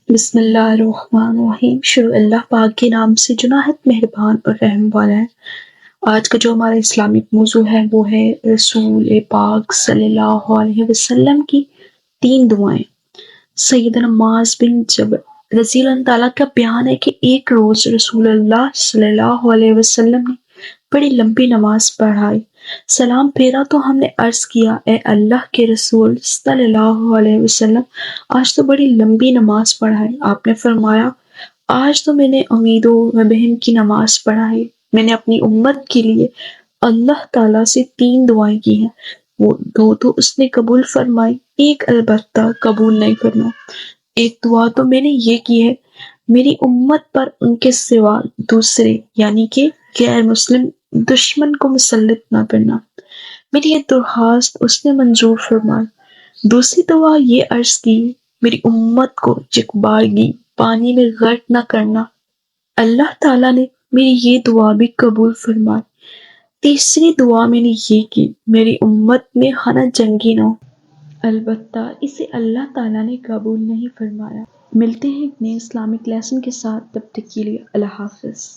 بسم اللہ الرحمن الرحیم۔ شروع اللہ پاک کے نام سے جو نہایت مہربان اور رحم والا ہے۔ آج کا جو ہمارا اسلامک موضوع ہے وہ ہے رسول پاک صلی اللہ علیہ وسلم کی 3 دعائیں۔ سیدنا معاذ بن جبل رضی اللہ تعالیٰ کا بیان ہے کہ ایک روز رسول اللہ صلی اللہ علیہ وسلم نے بڑی لمبی نماز پڑھائی۔ سلام پھیرا تو ہم نے عرض کیا، اے اللہ کے رسول صلی اللہ علیہ وسلم، آج تو بڑی لمبی نماز پڑھائی۔ آپ نے فرمایا، آج تو میں نے امید و بہن کی نماز پڑھائی۔ میں نے اپنی امت کے لیے اللہ تعالیٰ سے 3 دعائیں کی ہیں، وہ 2 تو اس نے قبول فرمائی، ایک البتہ قبول نہیں فرمائی۔ ایک دعا تو میں نے یہ کی ہے، میری امت پر ان کے سوا دوسرے یعنی کہ غیر مسلم دشمن کو مسلط نہ کرنا۔ میری یہ درخواست اس نے منظور فرمائی۔ دوسری دعا یہ عرض کی، میری امت کو یکبارگی پانی میں غرق نہ کرنا۔ اللہ تعالیٰ نے میری یہ دعا بھی قبول فرمائی۔ تیسری دعا میں نے یہ کی، میری امت میں خانہ جنگی نہ ہو، البتہ اسے اللہ تعالیٰ نے قبول نہیں فرمایا۔ ملتے ہیں ایک نئے اسلامک لیسن کے ساتھ، تب تک کے لیے اللہ حافظ۔